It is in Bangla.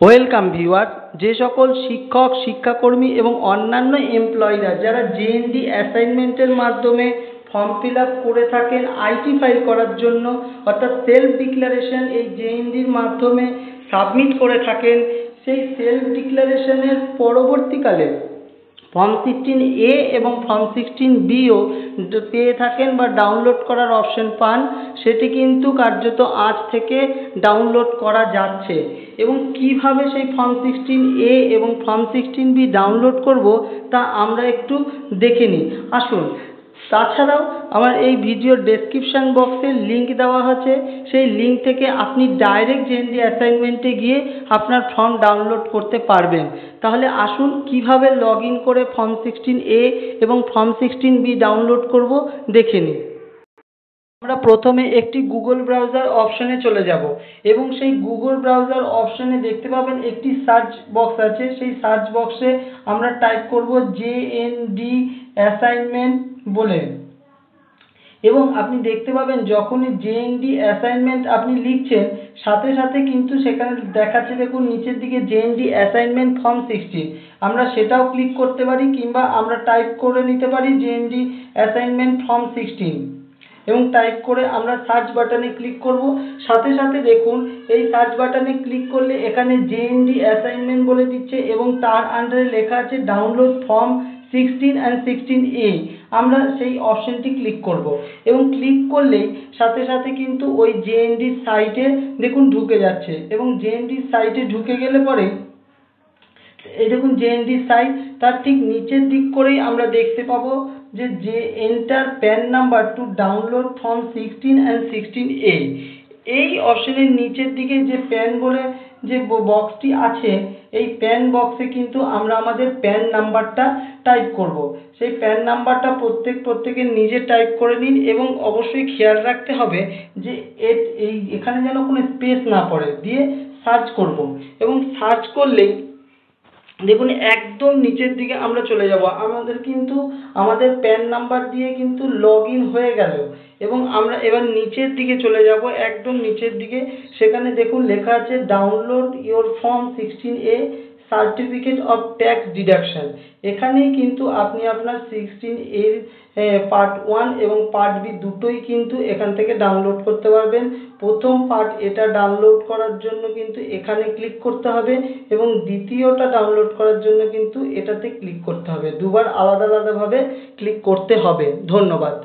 Welcome viewer. যে সকল শিক্ষক, শিক্ষাকর্মী এবং অন্যান্য এমপ্লয়িরা যারা জেএনডি অ্যাসাইনমেন্টের মাধ্যমে ফর্ম ফিল আপ করে থাকেন আইটি ফাইল করার জন্য, অর্থাৎ সেলফ ডিক্লারেশন এই জেএনডির মাধ্যমে সাবমিট করে থাকেন, সেই সেলফ ডিক্লারেশনের পরবর্তীকালে ফর্ম 16A এবং ফর্ম 16Bও পেয়ে থাকেন বা ডাউনলোড করার অপশন পান, সেটি কিন্তু কার্যত আজ থেকে ডাউনলোড করা যাচ্ছে। এবং কিভাবে সেই ফর্ম 16A এবং ফর্ম 16B ডাউনলোড করব তা আমরা একটু দেখে নিই, আসুন। তাছাড়াও আমার এই ভিডিওর ডেসক্রিপশান বক্সে লিঙ্ক দেওয়া আছে, সেই লিঙ্ক থেকে আপনি ডাইরেক্ট জেএনডি অ্যাসাইনমেন্টে গিয়ে আপনার ফর্ম ডাউনলোড করতে পারবেন। তাহলে আসুন কিভাবে লগ ইন করে ফর্ম 16A এবং ফর্ম 16B ডাউনলোড করব দেখে নিই। আমরা প্রথমে একটি গুগল ব্রাউজার অপশনে চলে যাব এবং সেই গুগল ব্রাউজার অপশনে দেখতে পাবেন একটি সার্চ বক্স আছে, সেই সার্চ বক্সে আমরা টাইপ করব জেএনডি অ্যাসাইনমেন্ট বলে, এবং আপনি দেখতে পাবেন যখনই জেএনডি অ্যাসাইনমেন্ট আপনি লিখছেন সাথে সাথে কিন্তু সেখানে দেখাচ্ছে, দেখুন নিচের দিকে জেএনডি অ্যাসাইনমেন্ট ফর্ম 16, আমরা সেটাও ক্লিক করতে পারি কিংবা আমরা টাইপ করে নিতে পারি জেএনডি অ্যাসাইনমেন্ট ফর্ম 16 এবং টাইপ করে আমরা সার্চ বাটনে ক্লিক করব। সাথে সাথে দেখুন এই সার্চ বাটনে ক্লিক করলে এখানে জেএনডি অ্যাসাইনমেন্ট বলে দিচ্ছে এবং তার আন্ডারে লেখা আছে ডাউনলোড ফর্ম 16 and 16A। আমরা সেই অপশনটি ক্লিক করব এবং ক্লিক করলেই সাথে সাথে কিন্তু ওই জেএনডির সাইটে দেখুন ঢুকে যাচ্ছে, এবং জেএনডির সাইটে ঢুকে গেলে পরে এই দেখুন জেএনডি সাইট, তার ঠিক নিচের দিক করেই আমরা দেখতে পাবো যে enter pan number to download form 16 and 16A। এই অপশনের নিচের দিকে যে প্যান বলে যে বক্সটি আছে, এই প্যান বক্সে কিন্তু আমরা আমাদের প্যান নাম্বারটা টাইপ করব। সেই প্যান নাম্বারটা প্রত্যেকের নিজে টাইপ করে নিন এবং অবশ্যই খেয়াল রাখতে হবে যে এখানে যেন কোনো স্পেস না পড়ে, দিয়ে সার্চ করব এবং সার্চ করলেই দেখুন একদম নিচের দিকে আমরা চলে যাব। আমাদের কিন্তু আমাদের প্যান নাম্বার দিয়ে কিন্তু লগ ইন হয়ে গেল এবং আমরা এবার নিচের দিকে চলে যাব, একদম নিচের দিকে, সেখানে দেখুন লেখা আছে download your form 16A certificate of tax deduction. এখানেই কিন্তু আপনি আপনার 16A পার্ট 1 এবং পার্ট B দুটোই কিন্তু এখান থেকে ডাউনলোড করতে পারবেন। প্রথম পার্ট এটা ডাউনলোড করার জন্য কিন্তু এখানে ক্লিক করতে হবে এবং দ্বিতীয়টা ডাউনলোড করার জন্য কিন্তু এটাতে ক্লিক করতে হবে। দুবার আলাদা আলাদাভাবে ক্লিক করতে হবে। ধন্যবাদ।